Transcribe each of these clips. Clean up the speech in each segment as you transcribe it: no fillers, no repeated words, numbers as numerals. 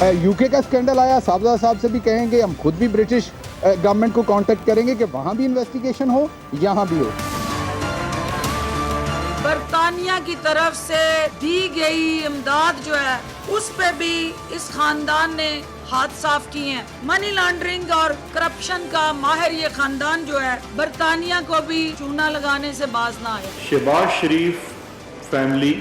You کے کا scandal آیا, صاحبزادہ صاحب سے بھی کہیں گے, ہم خود بھی برٹش گورنمنٹ کو کانٹیکٹ کریں گے کہ وہاں بھی انویسٹیگیشن ہو, یہاں بھی ہو. برطانیہ کی طرف سے دی گئی امداد جو ہے اس پہ بھی اس خاندان نے ہاتھ صاف کیے ہیں. منی لانڈرنگ اور کرپشن کا ماہر یہ خاندان جو ہے برطانیہ کو بھی چونا لگانے سے باز نہ آیا. شہباز شریف فیملی,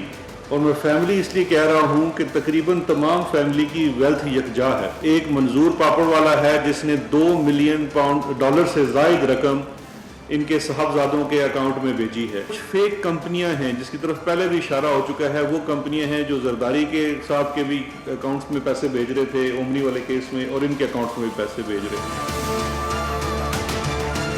اور میں فیملی اس لیے کہہ رہا ہوں کہ تقریباً تمام فیملی کی ویلتھ یکجا ہے. ایک منظور پاپڑ والا ہے جس نے $2 ملین سے زائد رقم ان کے صاحبزادوں کے اکاؤنٹ میں بھیجی ہے. کچھ فیک کمپنیاں ہیں جس کی طرف پہلے بھی اشارہ ہو چکا ہے, وہ کمپنیاں ہیں جو زرداری کے صاحب کے بھی اکاؤنٹس میں پیسے بھیج رہے تھے اومنی والے کیس میں, اور ان کے اکاؤنٹس میں بھی پیسے بھیج رہے تھے.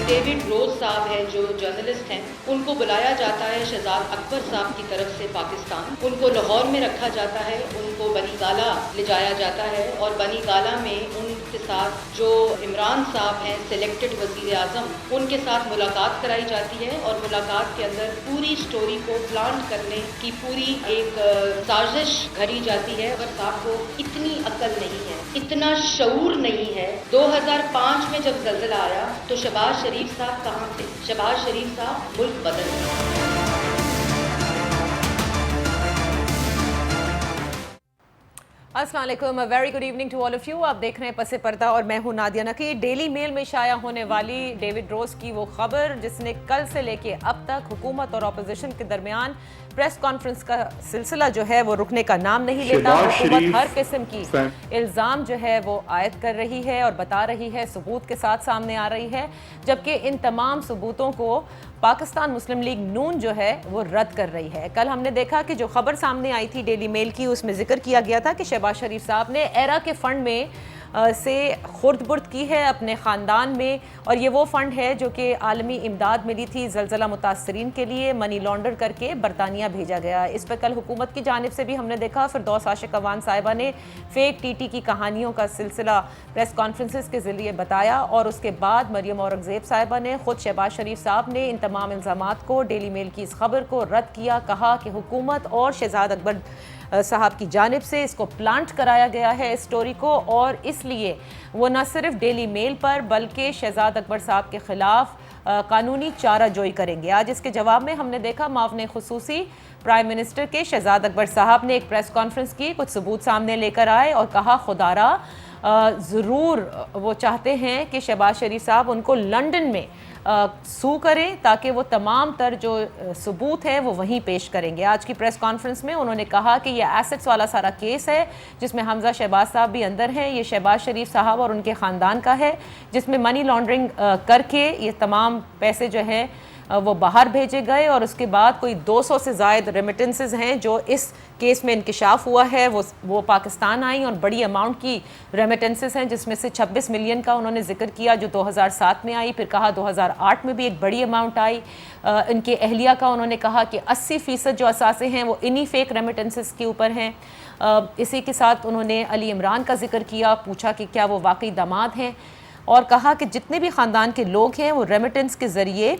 ڈیوڈ روز صاحب ہیں جو جرنلسٹ ہیں, ان کو بلایا جاتا ہے شہزاد اکبر صاحب کی طرف سے پاکستان. ان کو لاہور میں رکھا جاتا ہے, ان کو بنی گالا لے جایا جاتا ہے, اور بنی گالا میں ان کے ساتھ جو عمران صاحب ہیں سلیکٹڈ وزیر اعظم, ان کے ساتھ ملاقات کرائی جاتی ہے, اور ملاقات کے اندر پوری سٹوری کو پلانٹ کرنے کی پوری ایک سازش گھڑی جاتی ہے. اگر صاحب کو اتنی عقل نہیں ہے, اتنا شعور نہیں ہے. 2005 میں جب زلزلہ آیا تو شہباز شریف صاحب کہاں تھے؟ شہباز شریف صاحب ملک بدل گئے. السلام علیکم, very good evening to all of you. آپ دیکھ رہے ہیں پس پردہ اور میں ہوں نادیہ نقی. ڈیلی میل میں شائع ہونے والی ڈیوڈ روز کی وہ خبر جس نے کل سے لے کے اب تک حکومت اور اپوزیشن کے درمیان پریس کانفرنس کا سلسلہ جو ہے وہ رکنے کا نام نہیں لیتا. حکومت ہر قسم کی الزام جو ہے وہ عائد کر رہی ہے اور بتا رہی ہے, ثبوت کے ساتھ سامنے آ رہی ہے, جبکہ ان تمام ثبوتوں کو پاکستان مسلم لیگ نون جو ہے وہ رد کر رہی ہے. کل ہم نے دیکھا کہ جو خبر سامنے آئی تھی ڈیلی میل کی, اس میں ذکر کیا گیا تھا کہ شہباز شریف صاحب نے ایرا کے فنڈ میں سے خورد برد کی ہے اپنے خاندان میں, اور یہ وہ فنڈ ہے جو کہ عالمی امداد ملی تھی زلزلہ متاثرین کے لیے, منی لانڈر کر کے برطانیہ بھیجا گیا. اس پہ کل حکومت کی جانب سے بھی ہم نے دیکھا فردوس عاشق اوان صاحبہ نے فیک ٹی ٹی کی کہانیوں کا سلسلہ پریس کانفرنسز کے ذریعے بتایا, اور اس کے بعد مریم اورنگزیب صاحبہ نے خود شہباز شریف صاحب نے ان تمام الزامات کو, ڈیلی میل کی اس خبر کو رد کیا. کہا کہ حکومت اور شہزاد اکبر صاحب کی جانب سے اس کو پلانٹ کرایا گیا ہے اس سٹوری کو, اور اس لیے وہ نہ صرف ڈیلی میل پر بلکہ شہزاد اکبر صاحب کے خلاف قانونی چارہ جوئی کریں گے. آج اس کے جواب میں ہم نے دیکھا معاون خصوصی پرائم منسٹر کے شہزاد اکبر صاحب نے ایک پریس کانفرنس کی, کچھ ثبوت سامنے لے کر آئے اور کہا خدارا ضرور وہ چاہتے ہیں کہ شہباز شریف صاحب ان کو لنڈن میں سو کریں تاکہ وہ تمام تر جو ثبوت ہے وہ وہیں پیش کریں گے. آج کی پریس کانفرنس میں انہوں نے کہا کہ یہ ایسٹس والا سارا کیس ہے جس میں حمزہ شہباز صاحب بھی اندر ہیں, یہ شہباز شریف صاحب اور ان کے خاندان کا ہے, جس میں منی لانڈرنگ کر کے یہ تمام پیسے جو ہیں وہ باہر بھیجے گئے, اور اس کے بعد کوئی 200 سے زائد ریمیٹنسز ہیں جو اس کیس میں انکشاف ہوا ہے وہ پاکستان آئیں, اور بڑی اماؤنٹ کی ریمیٹنسز ہیں جس میں سے 26 ملین کا انہوں نے ذکر کیا جو 2007 میں آئی, پھر کہا 2008 میں بھی ایک بڑی اماؤنٹ آئی. ان کے اہلیہ کا انہوں نے کہا کہ 80% جو اثاثے ہیں وہ انہی فیک ریمیٹنسز کے اوپر ہیں. اسی کے ساتھ انہوں نے علی عمران کا ذکر کیا, پوچھا کہ کیا وہ واقعی داماد ہیں, اور کہا کہ جتنے بھی خاندان کے لوگ ہیں وہ ریمیٹنس کے ذریعے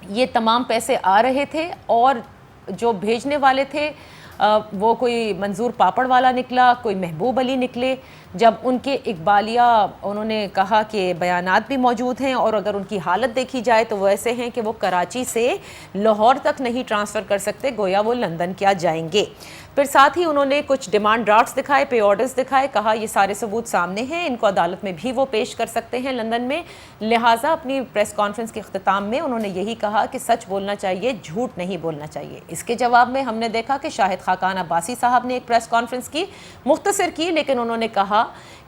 یہ تمام پیسے آ رہے تھے, اور جو بھیجنے والے تھے وہ کوئی منظور پاپڑ والا نکلا, کوئی محبوب علی نکلے. جب ان کے اقبالیہ انہوں نے کہا کہ بیانات بھی موجود ہیں, اور اگر ان کی حالت دیکھی جائے تو وہ ایسے ہیں کہ وہ کراچی سے لاہور تک نہیں ٹرانسفر کر سکتے, گویا وہ لندن کیا جائیں گے. پھر ساتھ ہی انہوں نے کچھ ڈیمانڈ ڈرافٹس دکھائے, پے آرڈرز دکھائے, کہا یہ سارے ثبوت سامنے ہیں, ان کو عدالت میں بھی وہ پیش کر سکتے ہیں لندن میں. لہٰذا اپنی پریس کانفرنس کے اختتام میں انہوں نے یہی کہا کہ سچ بولنا چاہیے, جھوٹ نہیں بولنا چاہیے. اس کے جواب میں ہم نے دیکھا کہ شاہد خاقان عباسی صاحب نے ایک پریس کانفرنس کی, مختصر کی, لیکن انہوں نے کہا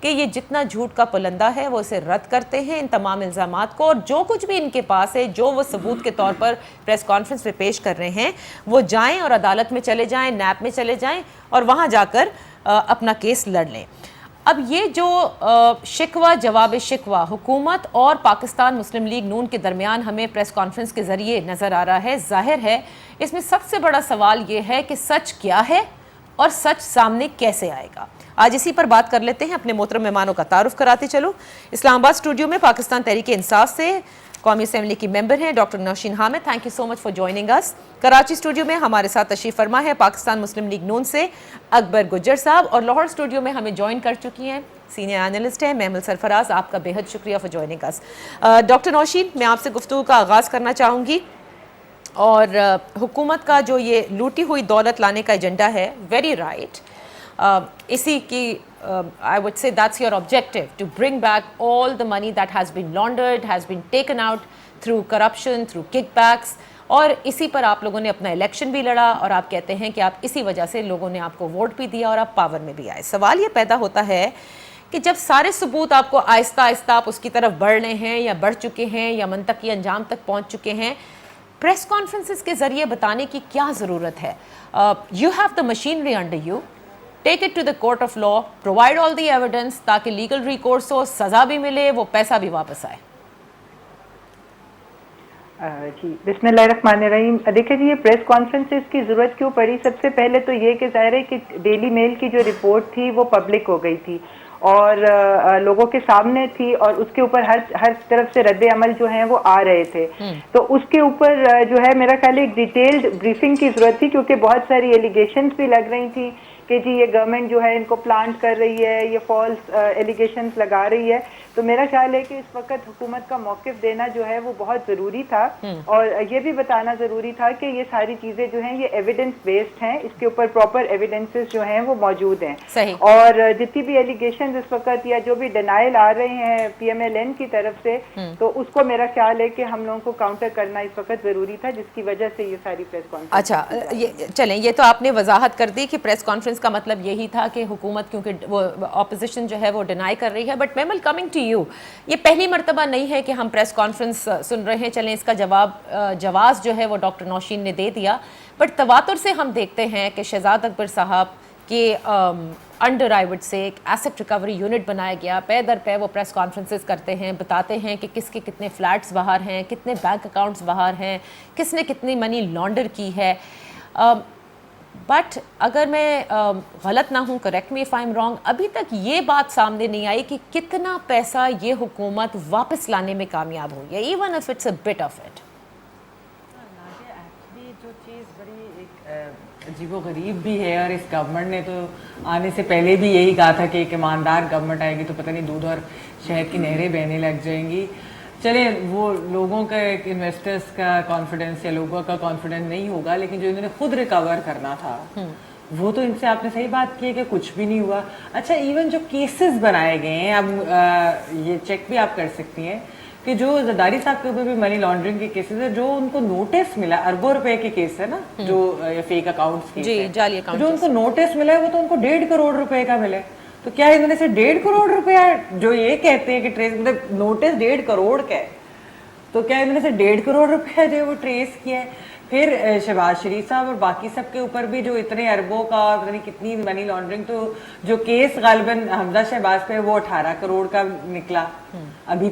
کہ یہ جتنا جھوٹ کا پلندہ ہے وہ اسے رد کرتے ہیں ان تمام الزامات کو, اور جو کچھ بھی ان کے پاس ہے جو وہ ثبوت کے طور پر پریس کانفرنس میں پیش کر رہے ہیں وہ جائیں اور عدالت میں چلے جائیں, نیب میں چلے جائیں, اور وہاں جا کر اپنا کیس لڑ لیں. اب یہ جو شکوہ جواب شکوہ حکومت اور پاکستان مسلم لیگ نون کے درمیان ہمیں پریس کانفرنس کے ذریعے نظر آ رہا ہے, ظاہر ہے اس میں سب سے بڑا سوال یہ ہے کہ سچ کیا ہے اور سچ سامنے کیسے آئے گا. آج اسی پر بات کر لیتے ہیں. اپنے محترم مہمانوں کا تعارف کراتے چلو. اسلام آباد اسٹوڈیو میں پاکستان تحریک انصاف سے कौमी असेंबली की मेंबर हैं doctor Nausheen Hamid. Thank you so much for joining us. Karachi studio में हमारे साथ तशरीफ फरमा है पाकिस्तान मुस्लिम लीग नून से अकबर गुज्जर साहब, और लाहौर स्टूडियो में हमें ज्वाइन कर चुकी हैं सीनियर एनालिस्ट हैं महमूद सरफराज। आपका बेहद शुक्रिया for joining us. Doctor Nausheen, मैं आपसे गुफ्तगू का आगाज़ करना चाहूँगी, और हुकूमत का जो ये लूटी हुई दौलत लाने का एजेंडा है, वेरी राइट, इसी की I would say that's your objective, to bring back all the money that has been laundered, has been taken out through corruption, through kickbacks, और इसी पर आप लोगों ने अपना इलेक्शन भी लड़ा, और आप कहते हैं कि आप इसी वजह से लोगों ने आपको वोट भी दिया और आप पावर में भी आए। सवाल ये पैदा होता है कि जब सारे सबूत आपको आहिस्ता आहिस्ता आप उसकी तरफ बढ़ रहे हैं या बढ़ चुके हैं या मंतकी अंजाम तक पहुँच चुके हैं, प्रेस कॉन्फ्रेंसेस के ज़रिए बताने की क्या ज़रूरत है? You have the machinery under you, take it to the court of law, provide all the evidence, ताकि लीगल रिकोर्स हो, सज़ा भी मिले, वो पैसा भी वापस आए। जी बिस्मिल्लाहिर्रहमानिर्रहीम। देखिए जी, ये प्रेस कॉन्फ्रेंसेस की ज़रूरत क्यों पड़ी? सबसे पहले तो ये कि ज़ाहिर है कि डेली मेल की जो रिपोर्ट थी वो पब्लिक हो गई थी और लोगों के सामने थी, और उसके ऊपर हर तरफ से रद्द अमल जो है वो आ रहे थे। तो उसके ऊपर जो है मेरा ख्याल एक डिटेल्ड ब्रीफिंग की ज़रूरत थी, क्योंकि बहुत सारी एलिगेशंस भी लग रही थी कि जी ये गवर्नमेंट जो है इनको प्लांट कर रही है, ये फॉल्स एलिगेशंस लगा रही है। तो मेरा ख्याल है कि इस वक्त हुकूमत का मौक़िफ़ देना जो है वो बहुत ज़रूरी था, और ये भी बताना ज़रूरी था कि ये सारी चीज़ें जो हैं ये एविडेंस बेस्ड हैं, इसके ऊपर प्रॉपर एविडेंसेस जो हैं वो मौजूद हैं। सही। और जितनी भी एलिगेशन इस वक्त या जो भी डिनाइल आ रहे हैं PMLN की तरफ से, तो उसको मेरा ख्याल है कि हम लोगों को काउंटर करना इस वक्त ज़रूरी था, जिसकी वजह से ये सारी प्रेस कॉन्फ्रेंस। अच्छा, ये चलें, ये तो आपने वजाहत कर दी कि प्रेस कॉन्फ्रेंस का मतलब यही था कि हुकूमत, क्योंकि वो अपोजिशन जो है वो डिनाई कर रही है। But ma'am, coming to you, ये पहली मर्तबा नहीं है कि हम प्रेस कॉन्फ्रेंस सुन रहे हैं। चलें, इसका जवाब जो है वो डॉक्टर नौशीन ने दे दिया, बट तवातुर से हम देखते हैं कि शहजाद अकबर साहब के अंडर आई वुड से एक एसेट रिकवरी यूनिट बनाया गया। पे दर पे वो प्रेस कॉन्फ्रेंसेस करते हैं, बताते हैं कि किसके कितने फ्लैट्स बाहर हैं, कितने बैंक अकाउंट्स बाहर हैं, किसने कितनी मनी लॉन्डर की है। बट अगर मैं गलत ना हूँ, correct me if I am wrong, अभी तक ये बात सामने नहीं आई कि कितना पैसा ये हुकूमत वापस लाने में कामयाब हुई है, even if it's a bit of it. Actually जो चीज़ बड़ी एक अजीबोगरीब भी है, और इस गवर्नमेंट ने तो आने से पहले भी यही कहा था कि एक ईमानदार गवर्नमेंट आएगी तो पता नहीं दूध और शहद की नहरें बहने लग जाएंगी। चले, वो लोगों का एक इन्वेस्टर्स का कॉन्फिडेंस या लोगों का कॉन्फिडेंस नहीं होगा, लेकिन जो इन्होंने खुद रिकवर करना था वो तो इनसे, आपने सही बात की है कि कुछ भी नहीं हुआ। अच्छा, इवन जो केसेस बनाए गए हैं, अब ये चेक भी आप कर सकती हैं कि जो जरदारी साहब के ऊपर भी मनी लॉन्ड्रिंग के केसेस है, जो उनको नोटिस मिला, अरबों रुपए के केस है ना, जो फेक अकाउंट्स के, जी, जाली अकाउंट, जो उनको नोटिस मिला है वो तो उनको 1.5 करोड़ रुपए का मिला। तो क्या इन्होंने से 1.5 करोड़ रुपया, जो ये कहते हैं कि ट्रेस, मतलब नोटिस 1.5 करोड़ का है, तो क्या इन्होंने से 1.5 करोड़ रुपया जो है वो ट्रेस किया है? फिर शहबाज शरीफ साहब और बाकी सब के ऊपर भी जो इतने अरबों का, पता नहीं कितनी मनी लॉन्ड्रिंग, तो जो केस गालिबन हमजा शहबाज पे वो 18 करोड़ का निकला। अभी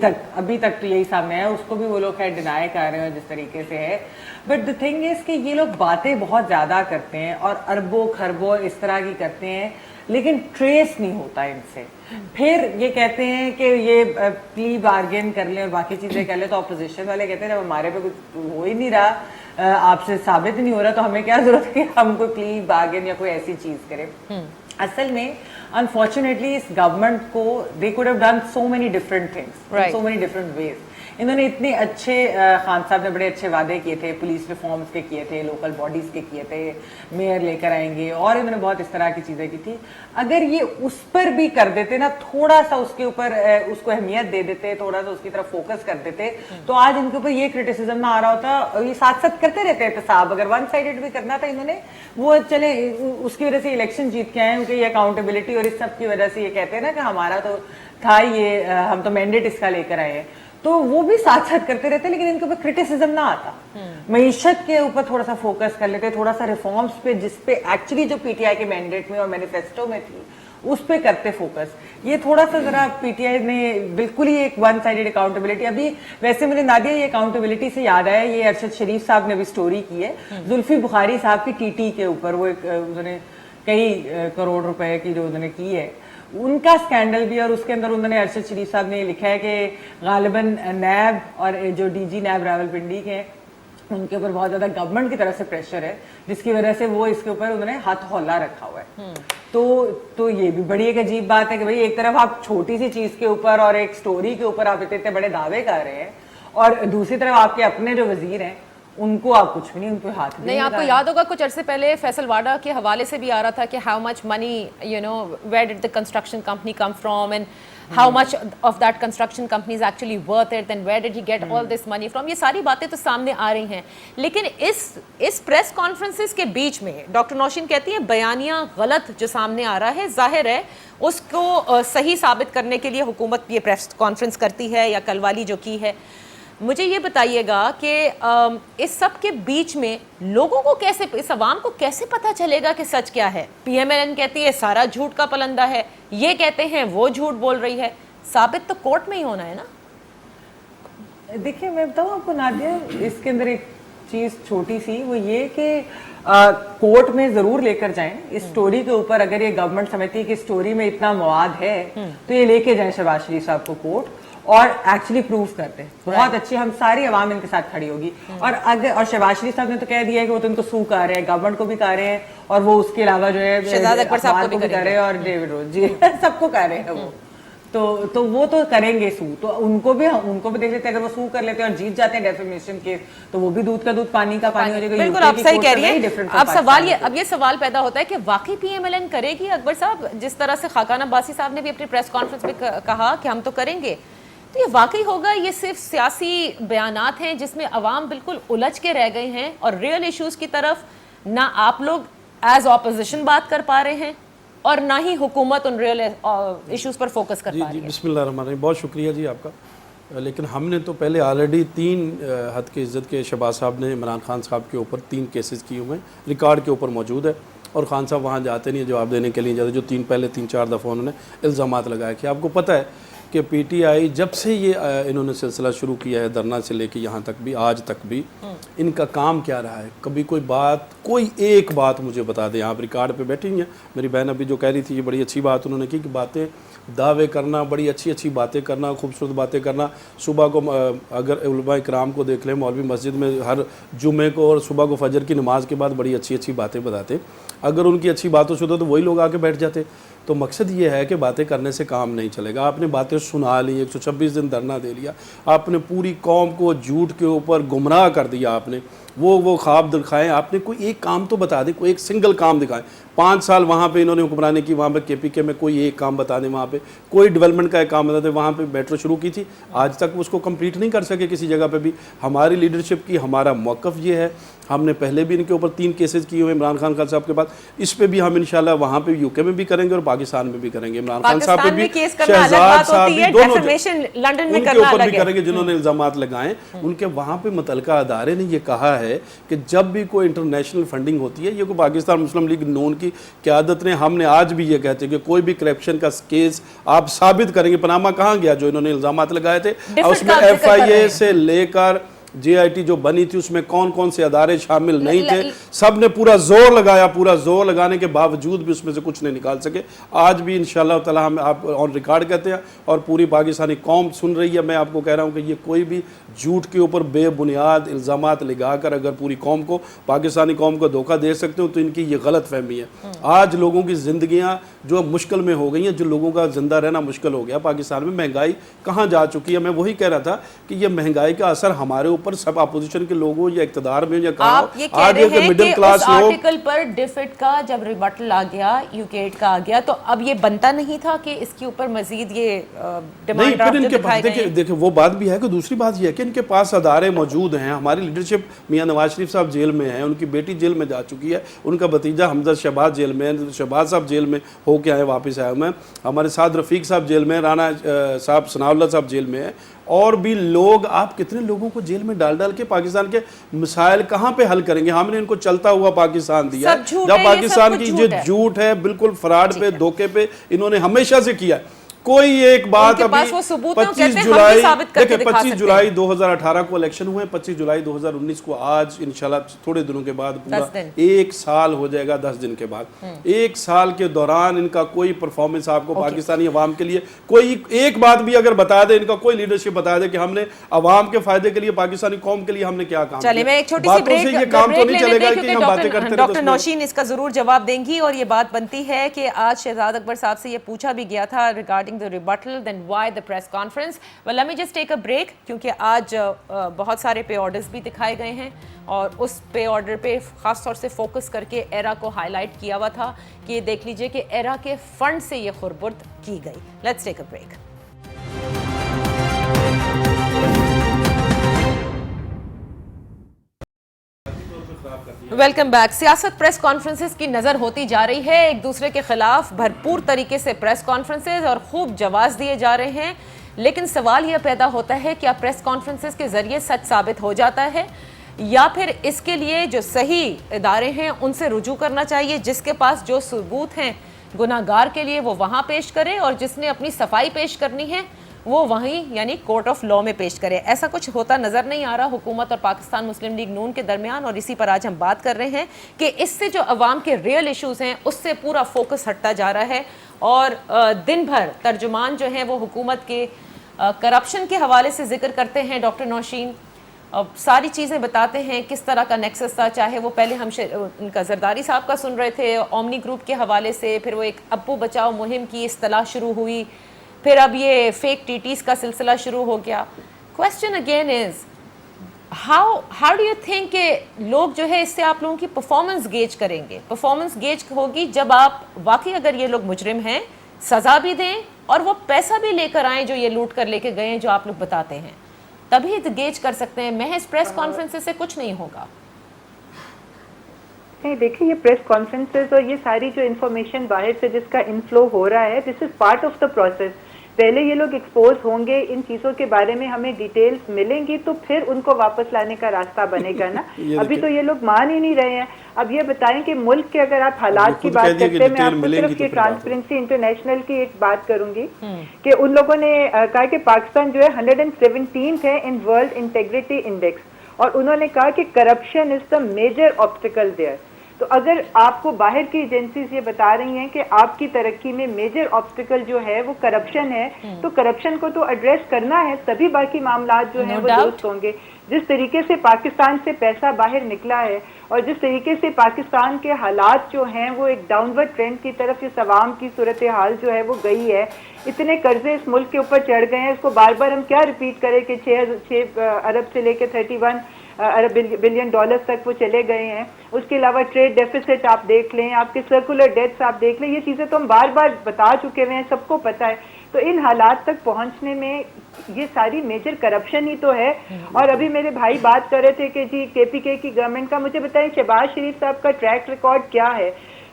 तक तो यही सामने है, उसको भी वो लोग खैर डिनाई कर रहे हैं जिस तरीके से है। बट द थिंग इज कि ये लोग बातें बहुत ज़्यादा करते हैं और अरबों खरबों इस तरह की करते हैं, लेकिन ट्रेस नहीं होता इनसे। फिर ये कहते हैं कि ये प्ली बार्गेन कर लें और बाकी चीज़ें कर लें, तो अपोजिशन वाले कहते हैं जब हमारे पे कुछ हो ही नहीं रहा, आपसे साबित नहीं हो रहा, तो हमें क्या जरूरत है कि हम कोई प्ली बार्गेन या कोई ऐसी चीज़ करें। असल में अनफॉर्चुनेटली इस गवर्नमेंट को, they could have done so many different things, so many different ways. इन्होंने इतने अच्छे, खान साहब ने बड़े अच्छे वादे किए थे, पुलिस रिफॉर्म्स के किए थे, लोकल बॉडीज़ के किए थे, मेयर लेकर आएंगे, और इन्होंने बहुत इस तरह की चीज़ें की थी। अगर ये उस पर भी कर देते ना, थोड़ा सा उसके ऊपर उसको अहमियत दे देते, थोड़ा सा उसकी तरफ फोकस कर देते, तो आज इनके ऊपर ये क्रिटिसिज्म ना आ रहा होता। ये साथ साथ करते रहते हैं साहब, अगर वन साइडेड भी करना था इन्होंने, वो चले उसकी वजह से इलेक्शन जीत के आए, उनकी ये अकाउंटेबिलिटी और इस सब की वजह से ये कहते हैं ना कि हमारा तो था ये, हम तो मैंडेट इसका लेकर आए हैं, तो वो भी साथ साथ करते रहते, लेकिन इनके ऊपर क्रिटिसिज्म ना आता। मईशत के ऊपर थोड़ा सा फोकस कर लेते, थोड़ा सा रिफॉर्म्स पे, जिसपे एक्चुअली जो पीटीआई के मैंडेट में और मैनिफेस्टो में थी उस पे करते फोकस। ये थोड़ा सा जरा पीटीआई ने बिल्कुल ही एक वन साइडेड अकाउंटेबिलिटी, अभी वैसे मुझे नादिया ये अकाउंटेबिलिटी से याद आया, ये अरशद शरीफ साहब ने भी स्टोरी की है जुल्फी बुखारी साहब की टीटी के ऊपर, वो एक उन्होंने कई करोड़ रुपए की जो उन्होंने की है, ان کا اسکینڈل بھی, اور اس کے اندر انہوں نے ارشد شریف صاحب نے لکھا ہے کہ غالباً نیب اور جو ڈی جی نیب راولپنڈی کے ان کے اوپر بہت زیادہ گورنمنٹ کی طرف سے پریشر ہے, جس کی وجہ سے وہ اس کے اوپر انہوں نے ہاتھ ہولہ رکھا ہوا ہے. تو یہ بھی بڑی ایک عجیب بات ہے کہ بھئی ایک طرف آپ چھوٹی سی چیز کے اوپر اور ایک سٹوری کے اوپر آپ اتنے بڑے دعوے کر رہے ہیں, اور دوسری طرف آپ کے اپنے جو وزیر ہیں ان کو آپ کچھ بھی نہیں, ان پہ ہاتھ نہیں. آپ کو یاد ہوگا کچھ عرصے پہلے فیصل واڈا کے حوالے سے بھی آ رہا تھا کہ how much money where ڈڈ the construction company come from and how much of that construction company is actually worth it and where did he get all this money from. یہ ساری باتیں تو سامنے آ رہی ہیں, لیکن اس پریس کانفرنسز کے بیچ میں ڈاکٹر نوشین کہتی ہیں بیانیہ غلط جو سامنے آ رہا ہے, ظاہر ہے اس کو صحیح ثابت کرنے کے لیے حکومت یہ پریس کانفرنس کرتی ہے یا کل والی جو کی ہے. مجھے یہ بتائیے گا کہ اس سب کے بیچ میں لوگوں کو کیسے, اس عوام کو کیسے پتہ چلے گا کہ سچ کیا ہے؟ پی ایم ایل این کہتی ہے سارا جھوٹ کا پلندہ ہے, یہ کہتے ہیں وہ جھوٹ بول رہی ہے, ثابت تو کورٹ میں ہی ہونا ہے نا. دیکھیے میں بتاؤں آپ کو نادیہ, اس کے اندر ایک چیز چھوٹی سی, وہ یہ کہ کورٹ میں ضرور لے کر جائیں اس سٹوری کے اوپر. اگر یہ گورنمنٹ سمجھتی ہے کہ سٹوری میں اتنا مواد ہے تو یہ لے کے جائیں شہباز شریف صاحب کو کورٹ اور ایکچولی پروف کرتے ہیں. بہت اچھی, ہم ساری عوام ان کے ساتھ کھڑی ہوگی. اور شہباز شریف صاحب نے تو کہہ دیا ہے کہ وہ تو ان کو سو کر رہے ہیں, گورنمنٹ کو بھی کر رہے ہیں, اور وہ اس کے علاوہ جو ہے شہزاد اکبر صاحب کو بھی کر رہے ہیں, اور ڈیوڈ روز جی سب کو کر رہے ہیں وہ. تو وہ تو کریں گے سو, تو ان کو بھی دیکھ لیتے ہیں. اگر وہ سو کر لیتے ہیں اور جیت جاتے ہیں ڈیفیمیشن کیس, تو وہ بھی دودھ کا دودھ پانی کا پانی ہو جائے گا. بالکل آپ صحیح کہہ رہی ہیں. اب یہ سوال پیدا ہوتا ہے کہ واقعی پی ایم ایل این کرے گی اکبر صاحب, جس طرح سے خاقان عباسی صاحب نے بھی اپنی پریس کانفرنس میں کہا کہ ہم تو کریں گے, تو یہ واقعی ہوگا؟ یہ صرف سیاسی بیانات ہیں جس میں عوام بالکل الجھ کے رہ گئے ہیں اور ریئل ایشوز کی طرف نہ آپ لوگ ایز اپوزیشن بات کر پا رہے ہیں اور نہ ہی حکومت in real issues per focus کر پا رہی ہے. بسم اللہ الرحمن الرحیم. بہت شکریہ جی آپ کا. لیکن ہم نے تو پہلے آلریڈی 3 حد کی عزت کے شہباز صاحب نے عمران خان صاحب کے اوپر 3 کیسز کیے ہوئے ہیں, ریکارڈ کے اوپر موجود ہے, اور خان صاحب وہاں جاتے نہیں جواب دینے کے لیے جاتے, جو 3-4 دفعہ انہوں نے الزامات لگائے. کہ آپ کو پتہ ہے کہ پی ٹی آئی جب سے یہ انہوں نے سلسلہ شروع کیا ہے دھرنا سے لے کے یہاں تک بھی, آج تک بھی ان کا کام کیا رہا ہے؟ کبھی کوئی ایک بات مجھے بتا دیں. آپ ریکارڈ پہ بیٹھی ہیں, میری بہن ابھی جو کہہ رہی تھی یہ بڑی اچھی بات انہوں نے کی کہ باتیں دعوے کرنا, بڑی اچھی باتیں کرنا, خوبصورت باتیں کرنا. صبح کو اگر علماء اکرام کو دیکھ لیں, مولوی مسجد میں ہر جمعے کو اور صبح کو فجر کی نماز کے بعد بڑی اچھی باتیں بتاتے. اگر ان کی اچھی باتوں سے ہوتا تو وہی لوگ آ کے بیٹھ جاتے. تو مقصد یہ ہے کہ باتیں کرنے سے کام نہیں چلے گا. آپ نے باتیں سنا لی, 126 دن دھرنا دے لیا, آپ نے پوری قوم کو جھوٹ کے اوپر گمراہ کر دیا. آپ نے وہ خواب دکھائے, آپ نے کوئی ایک کام تو بتا دیں, کوئی ایک سنگل کام دکھائیں. 5 سال وہاں پہ انہوں نے حکمرانی کی, وہاں پہ کے پی کے میں کوئی ایک کام بتا دیں, وہاں پہ کوئی ڈیولپمنٹ کا ایک کام بتا دیں. وہاں پہ میٹرو شروع کی تھی, آج تک اس کو کمپلیٹ نہیں کر سکے کسی جگہ پہ بھی. ہماری لیڈرشپ کی ہمارا موقف یہ ہے, ہم نے پہلے بھی ان کے اوپر 3 کیسز کیے ہوئے عمران خان صاحب کے بعد, اس پہ بھی ہم انشاءاللہ وہاں پہ یو کے میں بھی کریں گے اور پاکستان میں بھی کریں گے. عمران خان صاحب پہ بھی, شہزاد صاحب بھی, دونوں ان کے اوپر بھی کریں گے جنہوں نے الزامات لگائے. ان کے وہاں پہ متعلقہ ادارے نے یہ کہا ہے کہ جب بھی کوئی انٹرنیشنل فنڈنگ ہوتی ہے, یہ کوئی پاکستان مسلم لیگ نون کی قیادت نے, ہم نے آج بھی یہ کہتے ہیں کہ کوئی بھی کرپشن کا کیس آپ ثابت کریں گے. پاناما کہاں گیا جو انہوں نے الزامات لگائے تھے, اس میں ایف آئی اے سے لے کر جے آئی ٹی جو بنی تھی اس میں کون سے ادارے شامل نہیں تھے, سب نے پورا زور لگایا. پورا زور لگانے کے باوجود بھی اس میں سے کچھ نہیں نکال سکے. آج بھی انشاءاللہ تعالی ہم آپ آن ریکارڈ کہتے ہیں اور پوری پاکستانی قوم سن رہی ہے. میں آپ کو کہہ رہا ہوں کہ یہ کوئی بھی جھوٹ کے اوپر بے بنیاد الزامات لگا کر اگر پوری قوم کو, پاکستانی قوم کو دھوکہ دے سکتے ہو تو ان کی یہ غلط فہمی ہے. آج لوگوں کی زندگیاں جو مشکل میں ہو گئی ہیں, جو لوگوں کا زندہ رہنا مشکل ہو گیا. پاکستان میں مہنگائی کہاں جا چکی ہے. میں وہی کہہ رہا تھا کہ یہ مہنگائی کا اثر ہمارے اوپر سب اپوزیشن کے لوگوں یا اقتدار میں یا کہاں, آپ یہ کہہ رہے ہیں کہ اس آرٹیکل پر ڈیفٹ کا جب ریبٹل آ گیا, یوکیٹ کا آ گیا, تو اب یہ بنتا نہیں تھا کہ اس کے اوپر مزید یہ ڈیمانڈ ڈرافٹ جو دکھائے گئے ہیں. دیکھیں وہ بات بھی ہے کہ دوسری بات یہ ہے کہ ان کے پاس ادارے موجود ہیں. ہماری لیڈرشپ میاں نواز شریف صاحب جیل میں ہیں, ان کی بیٹی جیل میں جا چکی ہے, ان کا بھتیجا حمزہ شہباز جیل میں ہے, شہباز صاحب جیل میں ہو کے آئے واپس آئے ہوئے ہیں, ہمارے ساتھ رفیق صاحب جیل میں, رانا صاحب ثناء اللہ صاحب جیل میں ہیں, اور بھی لوگ. آپ کتنے لوگوں کو جیل میں ڈال کے پاکستان کے مسائل کہاں پہ حل کریں گے؟ ہم نے ان کو چلتا ہوا پاکستان دیا ہے, جب پاکستان کی جو جھوٹ ہے بالکل فراڈ پہ, دھوکے پہ انہوں نے ہمیشہ سے کیا ہے. कोई एक बात उनके पास अभी वो सबूत है, वो 25 कहते हैं, हम भी जुलाई साबित करके देखिए दिखा 25 सकते जुलाई हैं। 2018 को इलेक्शन हुए, 25 जुलाई 2019 को आज इंशाल्लाह थोड़े दिनों के बाद 10 पूरा दिन। 1 साल हो जाएगा 10 दिन के बाद। 1 साल के दौरान इनका कोई परफॉर्मेंस आपको पाकिस्तानी अवाम के लिए कोई एक बात भी अगर बता दे, इनका कोई लीडरशिप बता दे कि हमने अवाम के फायदे के लिए, पाकिस्तानी कौम के लिए हमने क्या काम किया। चलिए मैं एक छोटी सी बातों ब्रेक से ये काम तो नहीं चलेगा कि हम बातें करते रहे। डॉक्टर नौशीन इसका जरूर जवाब देंगी, और ये बात बनती है कि आज शहजाद अकबर साहब से ये पूछा भी गया था regarding the rebuttal, then why the press conference. Well let me just take a break, क्योंकि आज बहुत सारे पे ऑर्डर्स भी दिखाए गए हैं और उस पे ऑर्डर पे खास तौर से फोकस करके एरा को हाईलाइट किया हुआ था कि ये देख लीजिए कि एरा के फंड से ये खुरबुर्द की गई। Let's take a break. Welcome back. सियासत प्रेस कॉन्फ्रेंसेस की नज़र होती जा रही है, एक दूसरे के खिलाफ भरपूर तरीके से प्रेस कॉन्फ्रेंसेस और खूब जवाब दिए जा रहे हैं, लेकिन सवाल यह पैदा होता है क्या प्रेस कॉन्फ्रेंसेस के ज़रिए सच साबित हो जाता है, या फिर इसके लिए जो सही इदारे हैं उनसे रुजू करना चाहिए, जिसके पास जो सबूत हैं गुनाहगार के लिए वो वहाँ पेश करे और जिसने अपनी सफाई पेश करनी है वो वहीं यानी कोर्ट ऑफ लॉ में पेश करे। ऐसा कुछ होता नज़र नहीं आ रहा हुकूमत और पाकिस्तान मुस्लिम लीग नून के दरमियान, और इसी पर आज हम बात कर रहे हैं कि इससे जो अवाम के रियल इश्यूज़ हैं उससे पूरा फोकस हटता जा रहा है, और दिन भर तर्जुमान जो हैं वो हुकूमत के करप्शन के हवाले से जिक्र करते हैं। डॉक्टर नौशीन सारी चीज़ें बताते हैं किस तरह का नेक्सस था, चाहे वो पहले हम उनका जरदारी साहब का सुन रहे थे ओमनी ग्रुप के हवाले से, फिर वो एक अब्बू बचाओ मुहिम की इस्तलाह शुरू हुई, फिर अब ये फेक टीटीज का सिलसिला शुरू हो गया। Question again is how do you think कि लोग जो है इससे आप लोगों की परफॉर्मेंस गेज करेंगे? परफॉर्मेंस गेज होगी जब आप वाकई अगर ये लोग मुजरिम हैं सज़ा भी दें और वो पैसा भी लेकर आएँ जो ये लूट कर लेके गए हैं जो आप लोग बताते हैं, तभी गेज कर सकते हैं। महज प्रेस कॉन्फ्रेंसेस से कुछ नहीं होगा। नहीं, देखिए ये प्रेस कॉन्फ्रेंसेस और ये सारी जो इन्फॉर्मेशन बाहर से जिसका इनफ्लो हो रहा है, this is part of the process. पहले ये लोग एक्सपोज होंगे, इन चीज़ों के बारे में हमें डिटेल्स मिलेंगी तो फिर उनको वापस लाने का रास्ता बनेगा ना। अभी तो ये लोग मान ही नहीं रहे हैं। अब ये बताएं कि मुल्क के अगर आप हालात की बात करते हैं, मैं आपको सिर्फ ये ट्रांसपेरेंसी इंटरनेशनल की एक बात करूंगी कि उन लोगों ने कहा कि पाकिस्तान जो है 117th है इन वर्ल्ड इंटेग्रिटी इंडेक्स, और उन्होंने कहा कि corruption is the major obstacle there. तो अगर आपको बाहर की एजेंसीज ये बता रही हैं कि आपकी तरक्की में मेजर ऑब्स्टिकल जो है वो करप्शन है, तो करप्शन को तो एड्रेस करना है, तभी बाकी मामला जो है वो दुरुस्त होंगे। जिस तरीके से पाकिस्तान से पैसा बाहर निकला है और जिस तरीके से पाकिस्तान के हालात जो हैं वो एक डाउनवर्ड ट्रेंड की तरफ इस अवाम की सूरत हाल जो है वो गई है, इतने कर्जे इस मुल्क के ऊपर चढ़ गए हैं, इसको बार बार हम क्या रिपीट करें कि 6 अरब से लेकर 31 अरब बिलियन डॉलर्स तक वो चले गए हैं। उसके अलावा ट्रेड डेफिसिट आप देख लें, आपके सर्कुलर डेट्स आप देख लें, ये चीज़ें तो हम बार बार बता चुके हुए हैं, सबको पता है। तो इन हालात तक पहुंचने में ये सारी मेजर करप्शन ही तो है। और अभी मेरे भाई बात कर रहे थे कि जी केपीके की गवर्नमेंट का, मुझे बताएं शहबाज शरीफ साहब का ट्रैक रिकॉर्ड क्या है।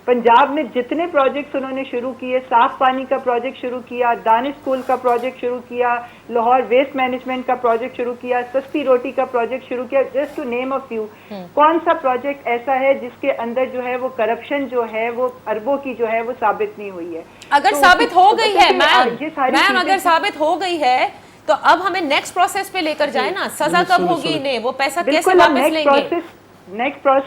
पंजाब में जितने प्रोजेक्ट्स उन्होंने शुरू किए, साफ पानी का प्रोजेक्ट शुरू किया, दानिश स्कूल का प्रोजेक्ट शुरू किया, लाहौर वेस्ट मैनेजमेंट का प्रोजेक्ट शुरू किया, सस्ती रोटी का प्रोजेक्ट शुरू किया, just to name a few. कौन सा प्रोजेक्ट ऐसा है जिसके अंदर जो है वो करप्शन जो है वो अरबों की जो है वो साबित नहीं हुई है? अगर तो साबित हो गई है मैम, अगर साबित हो गई है तो अब हमें नेक्स्ट प्रोसेस पे लेकर जाए ना। सजा कब होगी इन्हें, वो पैसा कैसे वापस लेंगे?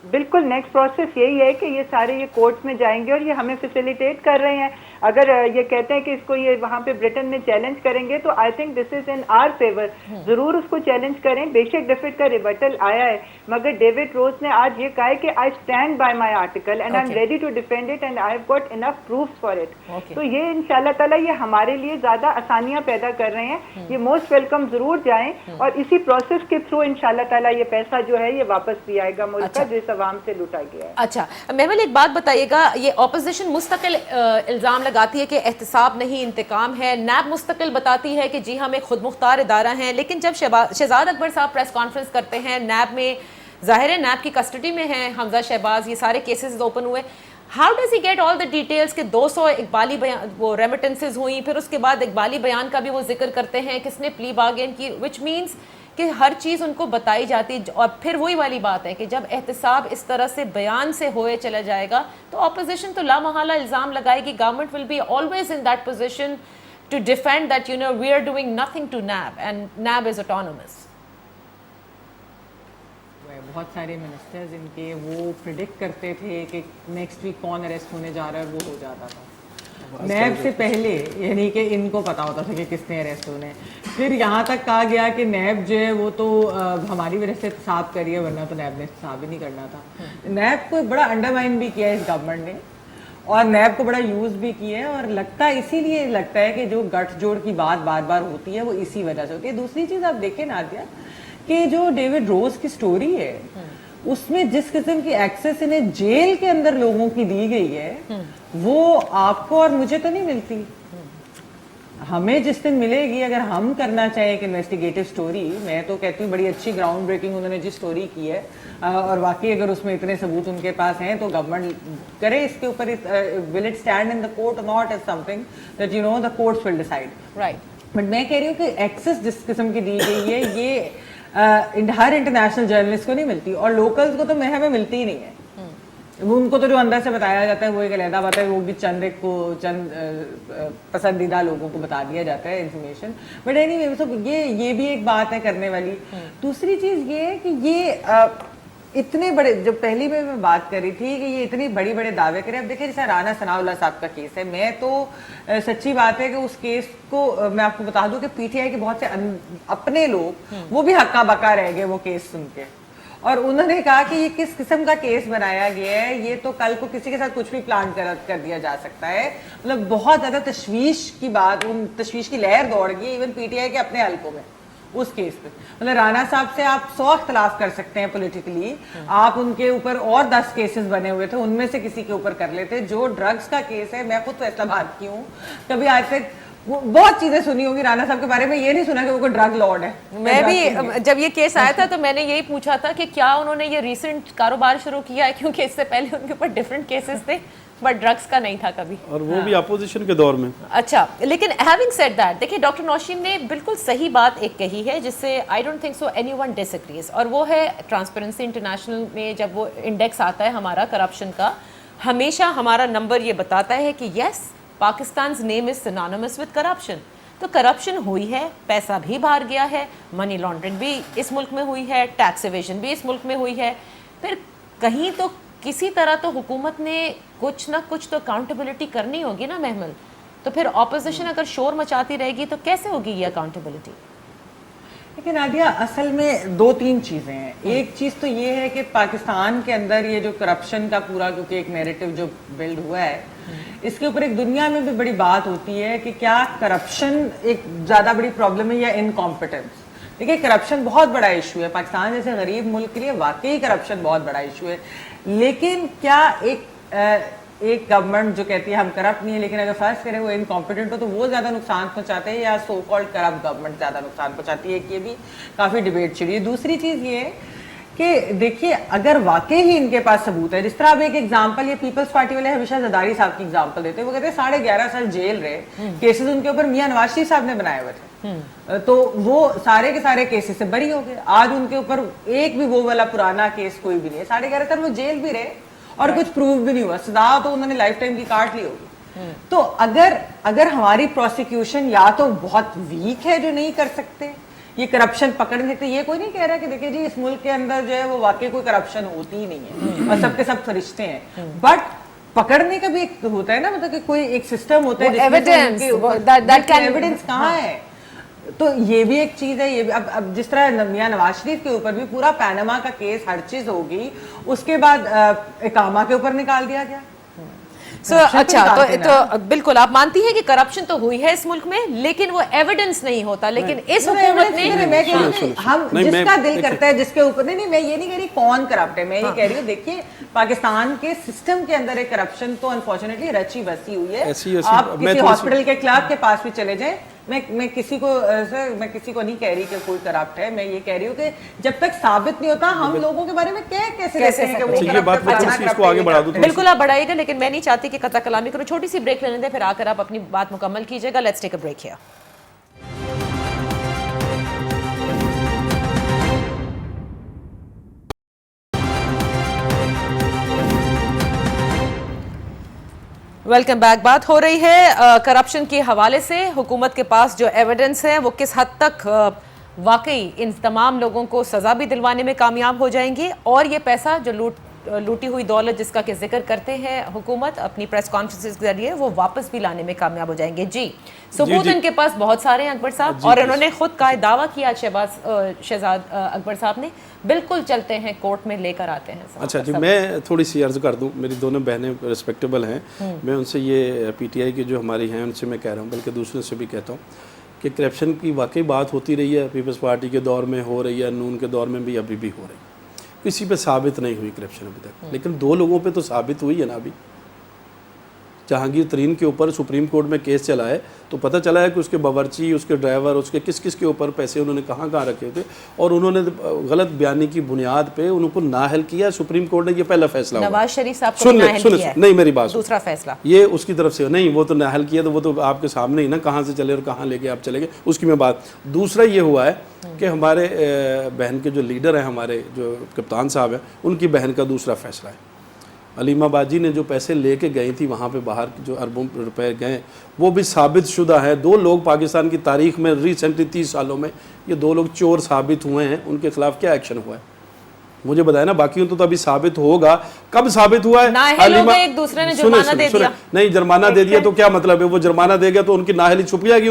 बिल्कुल नेक्स्ट प्रोसेस यही है कि ये सारे ये कोर्ट्स में जाएंगे और ये हमें फैसिलिटेट कर रहे हैं। अगर ये कहते हैं कि इसको ये वहाँ पे ब्रिटेन में चैलेंज करेंगे तो I think this is in our favour. जरूर उसको चैलेंज करें। बेशक डेफिड का रिबटल आया है, मगर डेविड रोज ने आज ये कहा है कि I stand by my article and I am ready to defend it and I have got enough proofs for it. तो ये इंशाल्लाह ताला ये हमारे लिए ज्यादा आसानियां पैदा कर रहे हैं। ये मोस्ट वेलकम, जरूर जाएं और इसी प्रोसेस के थ्रू इंशाल्लाह ताला ये पैसा जो है ये वापस भी आएगा मुल्क का, जिस अवाम से लुटा गया है। अच्छा महमल, एक बात बताइएगा, ये ऑपोजिशन मुस्तकिल इल्जाम लगाती है कि एहतसाब नहीं इंतकाम है, नैब मुस्तकिल बताती है कि जी हम एक खुद मुख्तार इदारा हैं, लेकिन जब शहजाद अकबर साहब प्रेस कॉन्फ्रेंस करते हैं, नैब में ज़ाहिर है नैब की कस्टडी में है हमजा शहबाज, ये सारे केसेस ओपन हुए, how does he get all the details के 200 इकबाली बयान वो रेमिटेंसेज हुई, फिर उसके बाद इकबाली बयान का भी वो जिक्र करते हैं किसने प्ली बार्गेन की, विच मीन्स کہ ہر چیز ان کو بتائی جاتی. اور پھر وہی والی بات ہے کہ جب احتساب اس طرح سے بیان سے ہوئے چلا جائے گا تو اپوزیشن تو لامحالہ الزام لگائے گی. Government will be always in that position to defend that you know we are doing nothing to NAB and NAB is autonomous. بہت سارے منسٹرز ان کے وہ پریڈکٹ کرتے تھے کہ نیکسٹ ویک کون اریسٹ ہونے جا رہا ہے, وہ ہو جاتا تھا نیب سے پہلے, یعنی کہ ان کو پتا ہوتا تھا کہ کس نے اریسٹ ہونے ہیں. پھر یہاں تک کہا گیا کہ نیب جو ہے وہ تو ہماری وجہ سے احتساب کریے, ورنہ تو نیب نے احتساب ہی نہیں کرنا تھا. نیب کو بڑا انڈرمائن بھی کیا ہے اس گورنمنٹ نے, اور نیب کو بڑا یوز بھی کیا ہے, اور لگتا ہے اسی لیے لگتا ہے کہ جو گٹھ جوڑ کی بات بار بار ہوتی ہے وہ اسی وجہ سے ہوتی ہے. دوسری چیز آپ دیکھیں نادیہ کہ جو ڈیوڈ روز کی سٹوری ہے اس میں جس قسم کی ایکسیس انہیں جیل کے اندر لوگوں کی دی گئی ہے وہ آپ کو اور مجھے تو نہیں ملتی. ہمیں جس دن ملے گی, اگر ہم کرنا چاہیں ایک انویسٹیگیٹو سٹوری, میں تو کہتی ہوں بڑی اچھی گراؤنڈ بریکنگ انہوں نے جی سٹوری کی ہے, اور واقعی اگر اس میں اتنے ثبوت ان کے پاس ہیں تو گورنمنٹ کرے اس کے اوپر, will it stand in the court اور not as something that you know the courts will decide. Right, but میں کہہ رہی ہوں کہ ایکسس جس قسم کی دی گئی ہے یہ ہر انٹرنیشنل جرنلسٹ کو نہیں ملتی, اور لوکلز کو تو ہمیں ملتی ہی نہیں ہے. ان کو تو جو اندر سے بتایا جاتا ہے وہ ایک علیحدہ بات ہے, وہ بھی چند پسندیدہ لوگوں کو بتا دیا جاتا ہے انفارمیشن. بٹ اینی وے یہ بھی ایک بات ہے کرنے والی. دوسری چیز یہ ہے کہ یہ اتنے بڑے, جو پہلی میں بات کر رہی تھی کہ یہ اتنی بڑی بڑے دعوے کرے. اب دیکھیں جیسے رانا ثناء اللہ صاحب کا کیس ہے, میں تو سچی بات ہے کہ اس کیس کو میں آپ کو بتا دوں کہ پی ٹی آئی کے بہت سے اپنے لوگ وہ بھی ہکا بکا رہ گئے وہ کیس سن کے, اور انہوں نے کہا کہ یہ کس قسم کا کیس بنایا گیا ہے, یہ تو کل کو کسی کے ساتھ کچھ بھی پلان کر دیا جا سکتا ہے. مطلب بہت زیادہ تشویش کی بات, ان تشویش کی لہر دوڑ گئی ایون پی ٹی آئی کے اپنے حلقوں میں اس کیس پہ. مطلب رانا صاحب سے آپ 100 اختلاف کر سکتے ہیں پولیٹیکلی, آپ ان کے اوپر اور 10 کیسز بنے ہوئے تھے, ان میں سے کسی کے اوپر کر لیتے. جو ڈرگز کا کیس ہے, میں خود فیصلہ بات کی ہوں, کبھی آج تک بہت چیزیں سنی ہوگی رانا صاحب کے بارے میں, یہ نہیں سنا کہ وہ کوئی ڈرگ لارڈ ہے. میں بھی جب یہ کیس آیا تھا تو میں نے یہی پوچھا تھا کہ کیا انہوں نے یہ ریسنٹ کاروبار شروع کیا ہے, کیونکہ اس سے پہلے ان کے اوپر ڈفرینٹ کیسز تھے بٹ ڈرگس کا نہیں تھا کبھی, اور وہ بھی اپوزیشن کے دور میں. اچھا, لیکن ہیونگ سیڈ دیٹ, دیکھیں ڈاکٹر نوشین نے بالکل صحیح بات ایک کہی ہے جس سے I don't think so anyone disagrees, اور وہ ہے ٹرانسپیرنسی انٹرنیشنل میں جب وہ انڈیکس آتا ہے ہمارا کرپشن کا, ہمیشہ ہمارا نمبر یہ بتاتا ہے کہ یس پاکستان's name is synonymous with corruption. تو کرپشن ہوئی ہے, پیسہ بھی باہر گیا ہے, منی لانڈرنگ بھی اس ملک میں ہوئی ہے, ٹیکس ایویژن بھی اس ملک میں ہوئی ہے. پھر کہیں تو کسی طرح تو حکومت نے کچھ نہ کچھ تو اکاؤنٹیبلٹی کرنی ہوگی نا محمل. تو پھر اپوزیشن اگر شور مچاتی رہے گی تو کیسے ہوگی یہ اکاؤنٹیبلٹی؟ لیکن نادیہ اصل میں 2-3 چیزیں ہیں. ایک چیز تو یہ ہے کہ پاکستان کے اندر یہ جو کرپشن کا پورا, کیونکہ ایک نیریٹو جو بلڈ ہوا ہے, اس کے اوپر ایک دنیا میں بھی بڑی بات ہوتی ہے کہ کیا کرپشن ایک زیادہ بڑی پرابلم ہے یا انکمپیٹنس. دیکھیے کرپشن بہت بڑا ایشو ہے, پاکستان جیسے غریب ملک کے لیے واقعی کرپشن بہت بڑا ایشو ہے. لیکن کیا ایک گورنمنٹ جو کہتی ہے ہم کرپٹ نہیں ہے, لیکن اگر فرض کریں وہ انکمپیٹنٹ ہو تو وہ زیادہ نقصان پہنچاتے ہیں یا سو کالڈ کرپٹ گورنمنٹ زیادہ نقصان پہنچاتی ہے, کہ یہ بھی کافی ڈیبیٹ چھڑی ہے. دوسری چیز یہ ہے کہ دیکھیے اگر واقعی ہی ان کے پاس ثبوت ہے, جس طرح اب ایک ایگزامپل یہ پیپلز پارٹی والے ہمیشہ زرداری صاحب کی ایگزامپل دیتے ہیں, وہ کہتے ہیں 11.5 سال جیل رہے, کیسز ان کے اوپر میاں نواز شریف صاحب نے بنائے ہوئے تھے, تو وہ سارے کے سارے کیسز سے بری ہو گئے. آج ان کے اوپر ایک بھی وہ والا پرانا کیس کوئی بھی نہیں ہے. 11.5 سال وہ جیل بھی رہے اور کچھ پروف بھی نہیں ہوا, سزا تو انہوں نے لائف ٹائم کی کاٹ لی ہوگی. تو اگر ہماری پروسیکیوشن یا تو بہت ویک ہے جو نہیں کر سکتے, یہ کرپشن پکڑ نہیں سکتے, یہ کوئی نہیں کہہ رہا کہ دیکھیں جی اس ملک کے اندر جو ہے وہ واقعی کوئی کرپشن ہوتی ہی نہیں ہے اور سب کے سب فرشتے ہیں, بٹ پکڑنے کا بھی ایک ہوتا ہے نا, مطلب کہ کوئی ایک سسٹم ہوتا ہے ایویڈنس کہاں ہے. تو یہ بھی ایک چیز ہے. یہ بھی اب جس طرح میاں نواز شریف کے اوپر بھی پورا پیناما کا کیس ہر چیز ہوگی, اس کے بعد اقامہ کے اوپر نکال دیا گیا. اچھا, تو بالکل آپ مانتی ہیں کہ کرپشن تو ہوئی ہے اس ملک میں, لیکن وہ ایویڈنس نہیں ہوتا. لیکن اس حکومت نے ہم جس کا دل کرتا ہے جس کے اوپر, نہیں میں یہ نہیں کہہ رہی کون کرپٹ ہے, میں یہ کہہ رہی ہوں دیکھیے پاکستان کے سسٹم کے اندر ایک کرپشن تو انفارچونیٹلی رچی بسی ہوئی ہے. آپ کسی ہاسپٹل کے کلرک کے پاس بھی چلے جائیں, میں کسی کو نہیں کہہ رہی کہ کوئی کرپٹ ہے, میں یہ کہہ رہی ہوں کہ جب تک ثابت نہیں ہوتا ہم لوگوں کے بارے میں کیسے کہتے ہیں کہ وہ بالکل آپ بڑھائیے گا, لیکن میں نہیں چاہتی کہ قطع کلامی کروں. چھوٹی سی بریک لینے دیں, پھر آ کر آپ اپنی بات مکمل کیجیے گا. Let's take a break here. Welcome back. बात हो रही है करप्शन के हवाले से। हुकूमत के पास जो एविडेंस है वो किस हद तक वाकई इन तमाम लोगों को सज़ा भी दिलवाने में कामयाब हो जाएंगी, और ये पैसा जो लूटी हुई दौलत जिसका कि जिक्र करते हैं हुकूमत अपनी प्रेस कॉन्फ्रेंस के जरिए, वो वापस भी लाने में कामयाब हो जाएंगे। जी, सबूत इनके पास बहुत सारे हैं अकबर साहब, और इन्होंने खुद का दावा किया शहजाद अकबर साहब ने, बिल्कुल चलते हैं कोर्ट में लेकर आते हैं। अच्छा जी, मैं थोड़ी सी अर्ज कर दूं, मेरी दोनों बहनें रिस्पेक्टेबल हैं, मैं उनसे ये पीटीआई की जो हमारी हैं उनसे मैं कह रहा हूँ, बल्कि दूसरों से भी कहता हूँ कि करप्शन की वाकई बात होती रही है, पीपल्स पार्टी के दौर में हो रही है, नून के दौर में भी अभी भी हो रही है, किसी पे साबित नहीं हुई करप्शन अभी तक, लेकिन 2 लोगों पे तो साबित हुई है ना। अभी जहांगीर तरीन के ऊपर सुप्रीम कोर्ट में केस चला है तो पता चला है कि उसके बावर्ची, उसके ड्राइवर, उसके किस किस के ऊपर पैसे उन्होंने कहाँ रखे थे, और उन्होंने गलत बयानी की बुनियाद पे उनको नाअहल किया। सुप्रीम कोर्ट ने ये पहला फैसला नवाज शरीफ साहब को सुन नाअहल किया है। नहीं, मेरी बात दूसरा फैसला ये उसकी तरफ से नहीं, वो तो नाअहल किया तो वो तो आपके सामने ही ना, कहाँ से चले और कहाँ लेके आप चले गए, उसकी मैं बात। दूसरा ये हुआ है कि हमारे बहन के जो लीडर हैं, हमारे जो कप्तान साहब हैं, उनकी बहन का दूसरा फैसला है। अलीमा बाजी ने जो पैसे लेके गई थी वहाँ पे बाहर, जो अरबों रुपए गए, वो भी साबित शुदा है। 2 लोग पाकिस्तान की तारीख में रिसेंटली 30 सालों में ये 2 लोग चोर साबित हुए हैं, उनके खिलाफ क्या एक्शन हुआ है मुझे बताया ना, बाकी तो अभी साबित होगा। कब साबित हुआ है? अलीमा एक दूसरे ने जुर्माना दे दिया। नहीं, जुर्माना दे दिया तो क्या मतलब है? वो जुर्माना दे गया तो उनकी नाअहली छुप जाएगी।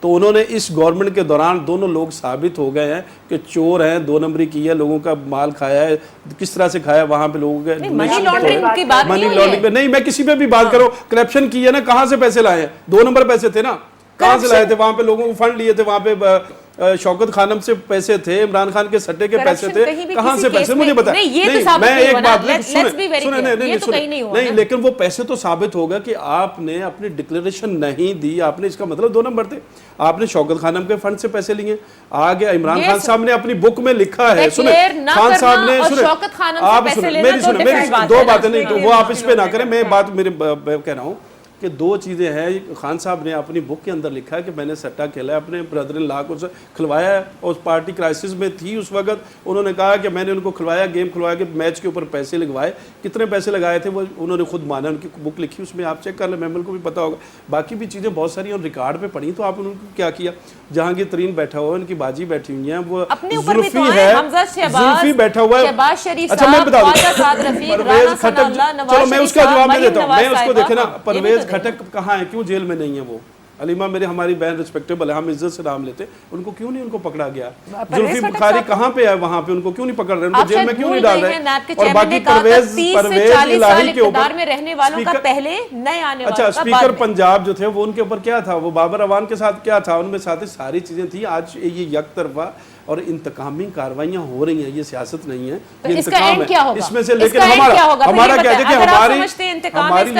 उन्होंने इस गवर्नमेंट के दौरान दोनों लोग साबित हो गए हैं कि चोर हैं, 2 नंबरी की है, लोगों का माल खाया है, किस तरह से खाया, वहां पे लोगों के मनी लॉन्ड्रिंग की बात मनी लॉन्ड्रिंग पे नहीं, मैं किसी पे भी बात करूं, करप्शन की है ना, कहां से पैसे लाए हैं? 2 नंबर पैसे थे ना, कहां से लाए थे? वहां पे लोगों को फंड लिए थे, वहां पे शौकत खानम से पैसे थे, इमरान खान के सट्टे के पैसे थे, कहां से पैसे मुझे बता। मैं एक बात नहीं, लेकिन वो पैसे तो साबित होगा कि आपने अपनी डिक्लेरेशन नहीं दी, आपने, इसका मतलब 2 नंबर थे। आपने शौकत खानम के फंड से पैसे लिए, आगे इमरान खान साहब ने अपनी बुक में लिखा है, सुने खान साहब ने, आप सुने मेरी 2 बातें नहीं, तो वो आप इस पे ना करें, मैं बात मेरे कह रहा हूँ कि 2 चीज़ें हैं। खान साहब ने अपनी बुक के अंदर लिखा है कि मैंने सट्टा खेला है, अपने ब्रदर इन लॉ को खिलवाया है, और पार्टी क्राइसिस में थी उस वक्त, उन्होंने कहा कि मैंने उनको खिलवाया, गेम खिलवाया, कि मैच के ऊपर पैसे लगवाए, कितने पैसे लगाए थे वो उन्होंने खुद माना, उनकी बुक लिखी, उसमें आप चेक कर लें, मेमल को भी पता होगा। बाकी भी चीज़ें बहुत सारी और रिकॉर्ड पे पड़ी, तो आप उनको क्या किया? जहांगीर तरीन बैठा हुआ है, उनकी बाजी बैठी हुई है, वो जुल्फी है, जुल्फी बैठा हुआ है। अच्छा मैं बता दूं, परवेज खटक, चलो मैं उसका जवाब नहीं देता हूँ, मैं उसको देखे ना, परवेज खटक कहाँ है, क्यों जेल में नहीं है? वो अलीमा मेरी हमारी बहन रिस्पेक्टेबल है, हम इज्जत से नाम लेते, उनको क्यों नहीं उनको पकड़ा गया? जुल्फी बुखारी कहाँ पे है? वहाँ पे उनको क्यों नहीं पकड़ रहे, उनको जेल में क्यों नहीं डाल रहे? और बाकी परवेज इलाही के ऊपर में रहने वालों का पहले नए आने वालों अच्छा, स्पीकर पंजाब जो थे वो उनके ऊपर क्या था? वो बाबर अवान के साथ क्या था? उनमें साथ सारी चीजें थी। आज ये यकतरफा और इंतकामी कार्रवाइयां हो रही हैं, ये सियासत नहीं है, तो ये इसका एंड क्या होगा? इसमें से। लेकिन हमारा क्या है कि हमारी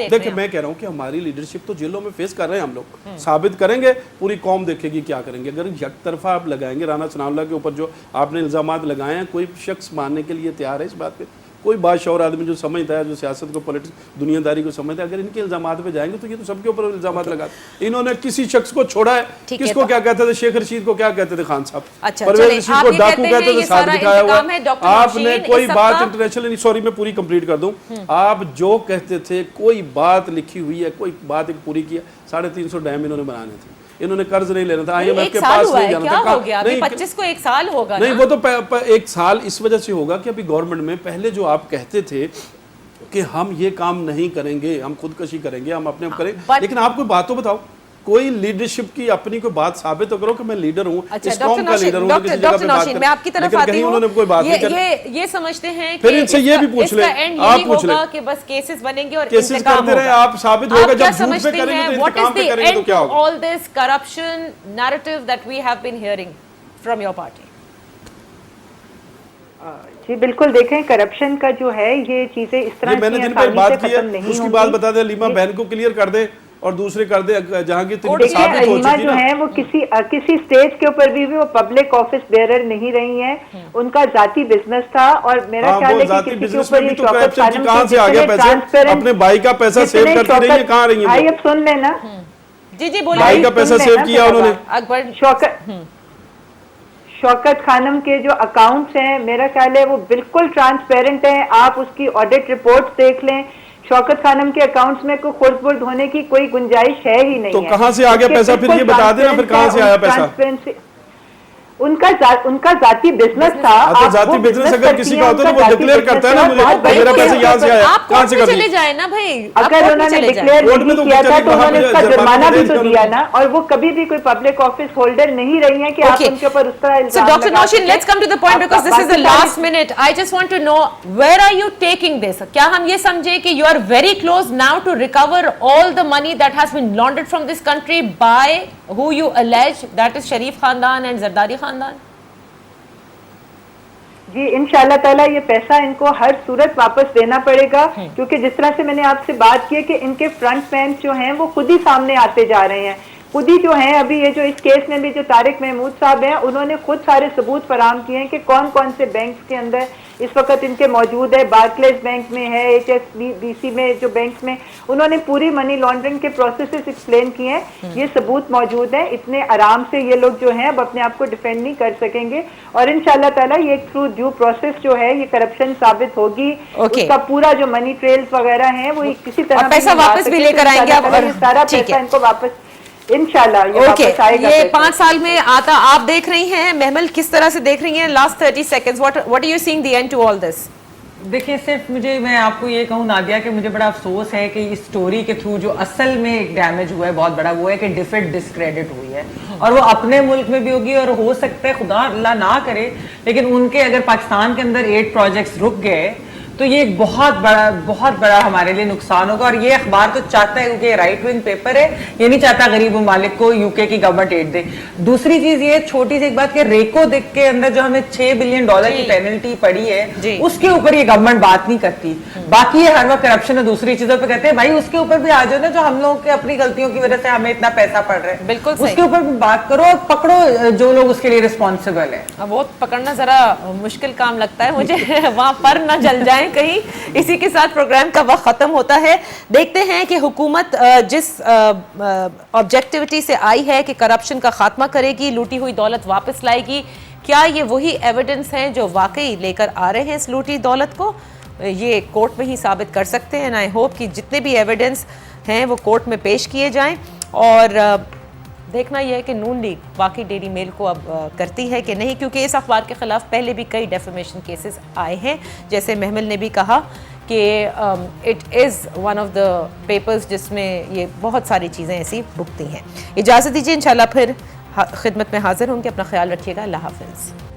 देखिए, मैं कह रहा हूँ कि हमारी लीडरशिप तो जेलों में फेस कर रहे हैं हम लोग, साबित करेंगे, पूरी कौम देखेगी क्या करेंगे। अगर यकतरफा आप लगाएंगे, राना सनाउल्लाह के ऊपर जो आपने इल्जामात लगाए हैं, कोई शख्स मानने के लिए तैयार है इस बात पे? कोई बादशाह आदमी जो समझता है, जो सियासत को, पॉलिटिक्स, दुनियादारी को समझता है, अगर इनके इल्जामात पे जाएंगे तो ये तो सबके ऊपर इल्जामात लगाते। इन्होंने किसी शख्स को छोड़ा है, किसको क्या कहते थे? शेख रशीद को क्या कहते थे? खान साहब। परवेज रशीद को डाकू कहते थे, साथ दिखाया हुआ। आपने कोई बात इंटरनेशनल, सॉरी मैं पूरी कंप्लीट कर दूं, आप जो कहते थे कोई बात लिखी हुई है, कोई बात एक पूरी किया, 350 डैम इन्होंने बनाने थे, इन्होंने कर्ज नहीं लेना था, IMF के पास नहीं जाना था। नहीं, 25 को 1 साल होगा नहीं, वो तो 1 साल इस वजह से होगा कि अभी गवर्नमेंट में पहले जो आप कहते थे कि हम ये काम नहीं करेंगे, हम खुदकशी करेंगे, हम अपने आप करेंगे, लेकिन आप कोई बात तो बताओ, कोई लीडरशिप की अपनी कोई बात साबित तो करो कि मैं लीडर हूं, इस कौम का लीडर हूं। डॉक्टर नौशीन, मैं आपकी तरफ आती हूं, उन्होंने कोई बात नहीं करी। ये समझते हैं फिर इनसे ये भी पूछ ले, आप पूछ ले कि बस केसेस बनेंगे और केसेस करते रहे, आप साबित होगा, जब झूठ पे करेंगे तो इंतकाम पे करेंगे तो क्या होगा? All this corruption narrative that we have been hearing from your party. जी बिल्कुल, देखें करप्शन का जो है, ये चीजें इस तरह मैंने जिन पर बात की है उसकी बात बता दे, लीमा बहन को क्लियर कर दे, और दूसरे कर दे जहांगीर तरीन साबित हो चुकी जो है वो किसी स्टेज के ऊपर भी वो पब्लिक ऑफिस बेयरर नहीं रही हैं, उनका जाती बिजनेस था। और मेरा ख्याल है कि किसी के ऊपर ये शौकत खानम कहां से आ गया पैसे? अपने भाई का पैसा सेव करती रही है, कहां रही है? भाई अब सुन लेना, जी जी बोलिए। भाई का पैसा सेव किया उन्होंने। अकबर शौकत खानम के जो अकाउंट्स हैं, मेरा ख्याल है वो बिल्कुल ट्रांसपेरेंट हैं। आप उसकी ऑडिट रिपोर्ट देख लें शौकत खानम के अकाउंट्स में कोई खुर्द-बुर्द होने की कोई गुंजाइश है ही नहीं तो है। कहाँ से आ गया पैसा, फिर ये बता देना, फिर कहाँ से आया पैसा? उनका जाती बिजनेस था। तो जाती बिजनेस अगर किसी का होता है तो वो डिक्लेयर करता है ना, मुझे मेरा पैसा यहाँ से आया, आप कहाँ से कोर्ट कर में चले दिया? जाए ना भाई, अगर उन्होंने डिक्लेयर कोर्ट में नहीं तो किया था चलिए, तो उन्होंने वहाँ उसका पे जुर्माना भी तो जुर्माना दिया ना, और वो कभी भी कोई पब्लिक ऑफिस होल्डर नहीं रही है कि आप Okay. उनके ऊपर उसका So इल्जाम Dr. लगा Naushin, सकें। let's come to the point because this is the last minute. I just want to know where are you taking this? क्या हम ये समझे कि you are very close now to recover all the money that has been laundered from this country by who you allege, that is Sharif Khandan and Zardari Khandan? जी इंशाल्लाह ताला ये पैसा इनको हर सूरत वापस देना पड़ेगा, क्योंकि जिस तरह से मैंने आपसे बात की है कि इनके फ्रंट मैन जो हैं वो खुद ही सामने आते जा रहे हैं, खुद ही जो हैं अभी ये जो इस केस में भी जो तारिक महमूद साहब हैं उन्होंने खुद सारे सबूत फराहम किए हैं कि कौन कौन से बैंक्स के अंदर इस वक्त इनके मौजूद है। बार्कलेज बैंक में है, HSBC में जो बैंक्स में उन्होंने पूरी मनी लॉन्ड्रिंग के प्रोसेसेस एक्सप्लेन किए हैं, ये सबूत मौजूद हैं। इतने आराम से ये लोग जो हैं अब अपने आप को डिफेंड नहीं कर सकेंगे, और इंशाल्लाह ताला ये थ्रू ड्यू प्रोसेस जो है ये करप्शन साबित होगी। उसका पूरा जो मनी ट्रेल्स वगैरह हैं वो किसी तरह पैसा वापस भी लेकर आएंगे आप, और सारा पैसा इनको वापस इंशाल्लाह ये ओके वापस आएगा। ये पैसा। 5 साल में आता आप देख रही हैं, महमल किस तरह से देख रही हैं? Last 30 seconds, what are you seeing the end to all this? देखिए सिर्फ मैं आपको ये कहूँ नादिया कि मुझे बड़ा अफसोस है कि इस स्टोरी के थ्रू जो असल में एक डैमेज हुआ है बहुत बड़ा, वो है कि डिस्क्रेडिट हुई है, और वो अपने मुल्क में भी होगी, और हो सकता है खुदा अल्लाह ना करे लेकिन उनके अगर पाकिस्तान के अंदर 8 प्रोजेक्ट्स रुक गए तो ये एक बहुत बड़ा हमारे लिए नुकसान होगा। और ये अखबार तो चाहता है, क्योंकि राइट विंग पेपर है, ये नहीं चाहता गरीब ममालिक को यूके की गवर्नमेंट एड दे। दूसरी चीज ये छोटी सी एक बात कि रेको दिक के अंदर जो हमें $6 बिलियन की पेनल्टी पड़ी है उसके ऊपर ये गवर्नमेंट बात नहीं करती। बाकी ये हर वक्त करप्शन और दूसरी चीजों पर कहते हैं भाई उसके ऊपर भी आ जाओ ना, जो हम लोगों के अपनी गलतियों की वजह से हमें इतना पैसा पड़ रहा है, बिल्कुल उसके ऊपर भी बात करो और पकड़ो जो लोग उसके लिए रिस्पॉन्सिबल है। अब वो पकड़ना जरा मुश्किल काम लगता है मुझे वहां पर न जल जाए कहीं। इसी के साथ प्रोग्राम का वक्त खत्म होता है। देखते हैं कि हुकूमत जिस ऑब्जेक्टिविटी से आई है कि करप्शन का खात्मा करेगी, लूटी हुई दौलत वापस लाएगी, क्या ये वही एविडेंस हैं जो वाकई लेकर आ रहे हैं इस लूटी दौलत को? ये कोर्ट में ही साबित कर सकते हैं। आई होप कि जितने भी एविडेंस हैं वो कोर्ट में पेश किए जाएं, और देखना यह है कि नून लीग वाकई डेली मेल को अब करती है कि नहीं, क्योंकि इस अखबार के खिलाफ पहले भी कई डेफेमेशन केसेस आए हैं। जैसे महमल ने भी कहा कि it is one of the papers जिसमें ये बहुत सारी चीज़ें ऐसी भुगती हैं। इजाज़त दीजिए, इंशाल्लाह फिर खिदमत में हाजिर होंगे। अपना ख्याल रखिएगा। अल्लाह हाफ़िज़।